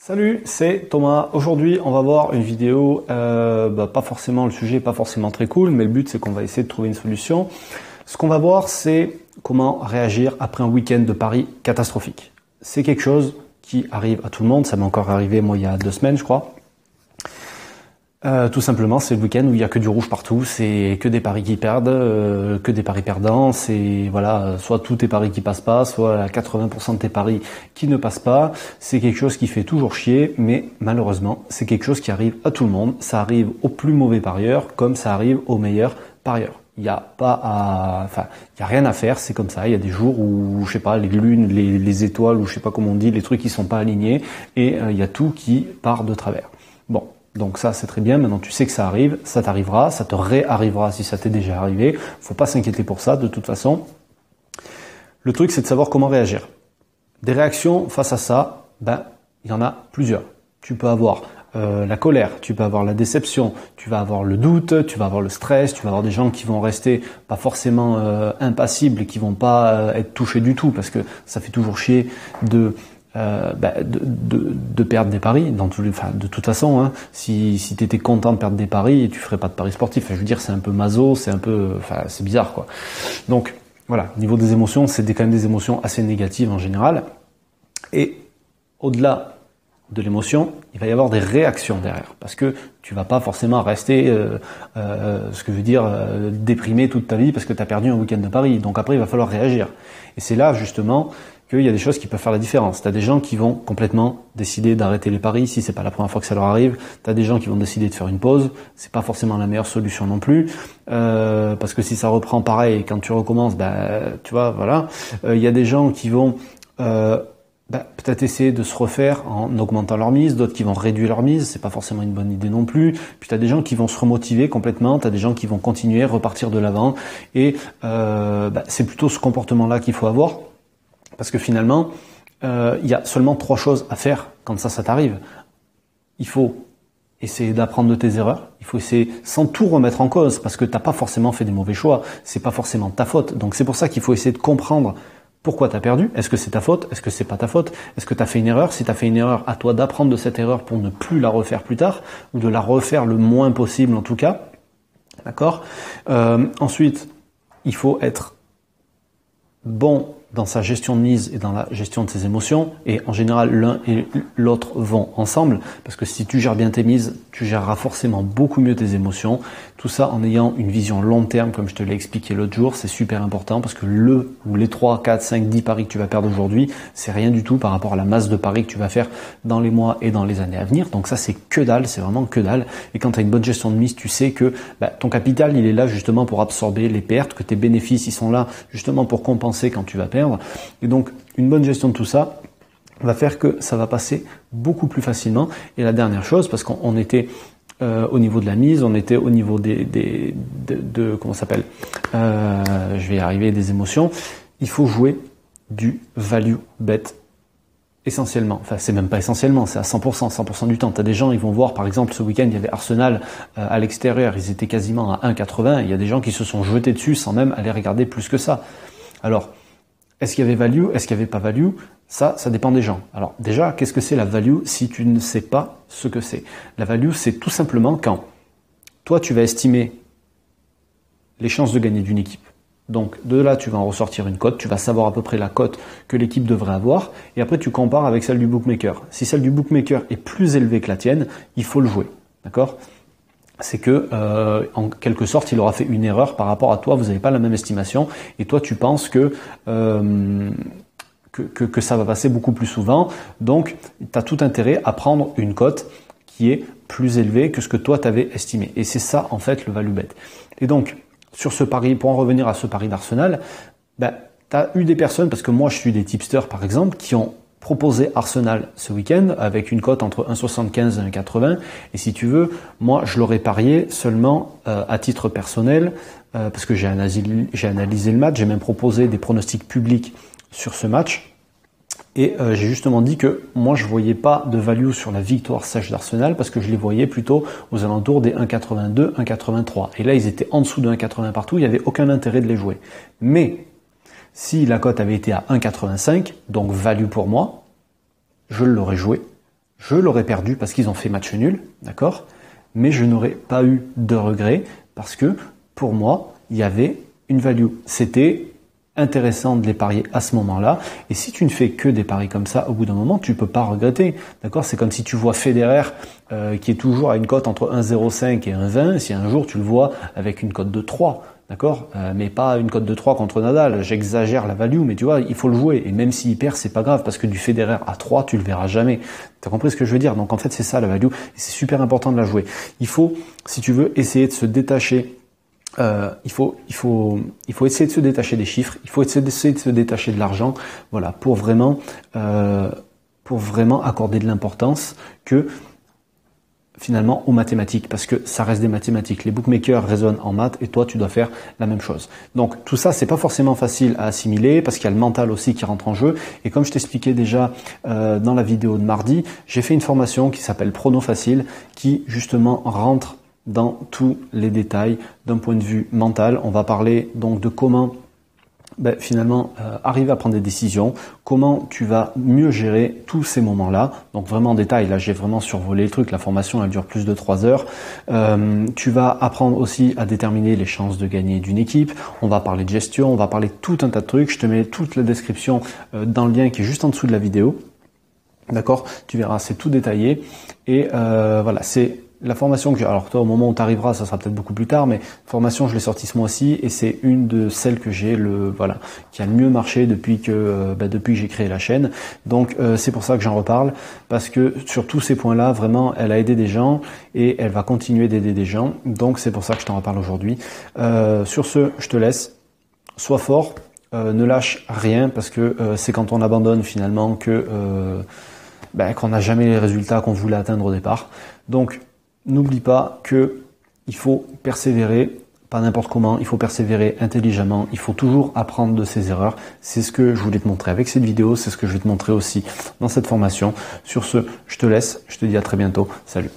Salut, c'est Thomas. Aujourd'hui, on va voir une vidéo, pas forcément le sujet, pas forcément très cool, mais le but c'est qu'on va essayer de trouver une solution. Ce qu'on va voir, c'est comment réagir après un week-end de paris catastrophique. C'est quelque chose qui arrive à tout le monde, ça m'est encore arrivé moi il y a 2 semaines je crois. Tout simplement, c'est le week-end où il y a que du rouge partout, c'est que des paris qui perdent, que des paris perdants, c'est voilà, soit tous tes paris qui passent pas, soit 80% de tes paris qui ne passent pas. C'est quelque chose qui fait toujours chier, mais malheureusement, c'est quelque chose qui arrive à tout le monde. Ça arrive aux plus mauvais parieurs, comme ça arrive aux meilleurs parieurs. Il y a rien à faire, c'est comme ça. Il y a des jours où, je sais pas, les lunes, les étoiles, ou je sais pas comment on dit, les trucs qui sont pas alignés, et il y a tout qui part de travers. Bon. Donc ça, c'est très bien. Maintenant, tu sais que ça arrive, ça t'arrivera, ça te réarrivera si ça t'est déjà arrivé. Faut pas s'inquiéter pour ça, de toute façon. Le truc, c'est de savoir comment réagir. Des réactions face à ça, il y en a plusieurs. Tu peux avoir la colère, tu peux avoir la déception, tu vas avoir le doute, tu vas avoir le stress, tu vas avoir des gens qui vont rester pas forcément impassibles et qui vont pas être touchés du tout, parce que ça fait toujours chier de perdre des paris de toute façon, hein. Si tu étais content de perdre des paris, tu ferais pas de paris sportifs. Je veux dire, c'est un peu maso, c'est bizarre quoi. Donc voilà, au niveau des émotions, c'est quand même des émotions assez négatives en général. Et au-delà de l'émotion, il va y avoir des réactions derrière, parce que tu vas pas forcément rester déprimé toute ta vie parce que tu as perdu un week-end de paris. Donc après, il va falloir réagir. Et c'est là justement qu'il y a des choses qui peuvent faire la différence. Tu as des gens qui vont complètement décider d'arrêter les paris si c'est pas la première fois que ça leur arrive. Tu as des gens qui vont décider de faire une pause. C'est pas forcément la meilleure solution non plus, parce que si ça reprend pareil quand tu recommences, tu vois, voilà. Il y a des gens qui vont peut-être essayer de se refaire en augmentant leur mise, d'autres qui vont réduire leur mise, c'est pas forcément une bonne idée non plus. Puis tu as des gens qui vont se remotiver complètement, tu as des gens qui vont continuer, repartir de l'avant, et c'est plutôt ce comportement-là qu'il faut avoir, parce que finalement, il y a seulement 3 choses à faire quand ça t'arrive. Il faut essayer d'apprendre de tes erreurs, il faut essayer sans tout remettre en cause, parce que t'as pas forcément fait des mauvais choix, c'est pas forcément ta faute, donc c'est pour ça qu'il faut essayer de comprendre pourquoi tu as perdu. Est-ce que c'est ta faute? Est-ce que c'est pas ta faute? Est-ce que tu as fait une erreur? Si tu as fait une erreur, à toi d'apprendre de cette erreur pour ne plus la refaire plus tard, ou de la refaire le moins possible en tout cas. D'accord? Ensuite, il faut être bon dans sa gestion de mise et dans la gestion de ses émotions, et en général l'un et l'autre vont ensemble, parce que si tu gères bien tes mises, tu géreras forcément beaucoup mieux tes émotions, tout ça en ayant une vision long terme, comme je te l'ai expliqué l'autre jour. C'est super important, parce que les 3, 4, 5, 10 paris que tu vas perdre aujourd'hui, c'est rien du tout par rapport à la masse de paris que tu vas faire dans les mois et dans les années à venir. Donc ça, c'est que dalle, c'est vraiment que dalle. Et quand tu as une bonne gestion de mise, tu sais que ton capital, il est là justement pour absorber les pertes, que tes bénéfices, ils sont là justement pour compenser quand tu vas perdre. Et donc, une bonne gestion de tout ça va faire que ça va passer beaucoup plus facilement. Et la dernière chose, parce qu'on était au niveau de la mise, on était au niveau comment ça s'appelle, je vais y arriver, des émotions. Il faut jouer du value bet essentiellement. Enfin, c'est même pas essentiellement, c'est à 100% du temps. Tu as des gens, ils vont voir, par exemple, ce week-end, il y avait Arsenal à l'extérieur, ils étaient quasiment à 1,80. Il y a des gens qui se sont jetés dessus sans même aller regarder plus que ça. Alors, est-ce qu'il y avait value? Est-ce qu'il n'y avait pas value? Ça dépend des gens. Alors déjà, qu'est-ce que c'est la value si tu ne sais pas ce que c'est? La value, c'est tout simplement quand toi, tu vas estimer les chances de gagner d'une équipe. Donc de là, tu vas en ressortir une cote, tu vas savoir à peu près la cote que l'équipe devrait avoir, et après tu compares avec celle du bookmaker. Si celle du bookmaker est plus élevée que la tienne, il faut le jouer. D'accord? C'est que en quelque sorte il aura fait une erreur par rapport à toi, vous n'avez pas la même estimation, et toi tu penses que ça va passer beaucoup plus souvent, donc tu as tout intérêt à prendre une cote qui est plus élevée que ce que toi tu avais estimé, et c'est ça en fait le value bet. Et donc sur ce pari, pour en revenir à ce pari d'Arsenal, tu as eu des personnes, parce que moi je suis des tipsters par exemple, qui ont proposé Arsenal ce week-end avec une cote entre 1,75 et 1,80, et si tu veux, moi je l'aurais parié seulement à titre personnel, parce que j'ai analysé le match, j'ai même proposé des pronostics publics sur ce match, et j'ai justement dit que moi je voyais pas de value sur la victoire sèche d'Arsenal, parce que je les voyais plutôt aux alentours des 1,82, 1,83, et là ils étaient en dessous de 1,80 partout, il n'y avait aucun intérêt de les jouer. Mais si la cote avait été à 1,85, donc value pour moi, je l'aurais joué je l'aurais perdu parce qu'ils ont fait match nul, d'accord? Mais je n'aurais pas eu de regret parce que pour moi, il y avait une value. C'était intéressant de les parier à ce moment-là. Et si tu ne fais que des paris comme ça, au bout d'un moment, tu peux pas regretter. D'accord? C'est comme si tu vois Federer qui est toujours à une cote entre 1,05 et 1,20. Si un jour tu le vois avec une cote de 3, d'accord? Mais pas une cote de 3 contre Nadal. J'exagère la value, mais tu vois, il faut le jouer. Et même s'il perd, c'est pas grave parce que du Federer à 3, tu le verras jamais. T'as compris ce que je veux dire? Donc en fait, c'est ça la value. Et c'est super important de la jouer. Il faut, si tu veux, essayer de se détacher. Il faut essayer de se détacher des chiffres, il faut essayer de se détacher de l'argent, voilà, pour vraiment accorder de l'importance que finalement aux mathématiques, parce que ça reste des mathématiques. Les bookmakers raisonnent en maths et toi tu dois faire la même chose. Donc tout ça c'est pas forcément facile à assimiler parce qu'il y a le mental aussi qui rentre en jeu. Et comme je t'expliquais déjà dans la vidéo de mardi, j'ai fait une formation qui s'appelle Prono Facile, qui justement rentre dans tous les détails d'un point de vue mental. On va parler donc de comment finalement arriver à prendre des décisions, comment tu vas mieux gérer tous ces moments-là. Donc vraiment en détail, là j'ai vraiment survolé le truc, la formation elle dure plus de 3 heures. Tu vas apprendre aussi à déterminer les chances de gagner d'une équipe. On va parler de gestion, on va parler de tout un tas de trucs. Je te mets toute la description dans le lien qui est juste en dessous de la vidéo. D'accord? Tu verras, c'est tout détaillé. Et voilà, c'est la formation que j'ai, alors toi au moment où tu arriveras, ça sera peut-être beaucoup plus tard, mais formation je l'ai sortie ce mois-ci et c'est une de celles que j'ai qui a le mieux marché depuis que j'ai créé la chaîne. Donc c'est pour ça que j'en reparle, parce que sur tous ces points-là, vraiment, elle a aidé des gens et elle va continuer d'aider des gens. Donc c'est pour ça que je t'en reparle aujourd'hui. Sur ce, je te laisse. Sois fort, ne lâche rien, parce que c'est quand on abandonne finalement que qu'on n'a jamais les résultats qu'on voulait atteindre au départ. Donc n'oublie pas que il faut persévérer, pas n'importe comment, il faut persévérer intelligemment, il faut toujours apprendre de ses erreurs. C'est ce que je voulais te montrer avec cette vidéo, c'est ce que je vais te montrer aussi dans cette formation. Sur ce, je te laisse, je te dis à très bientôt, salut.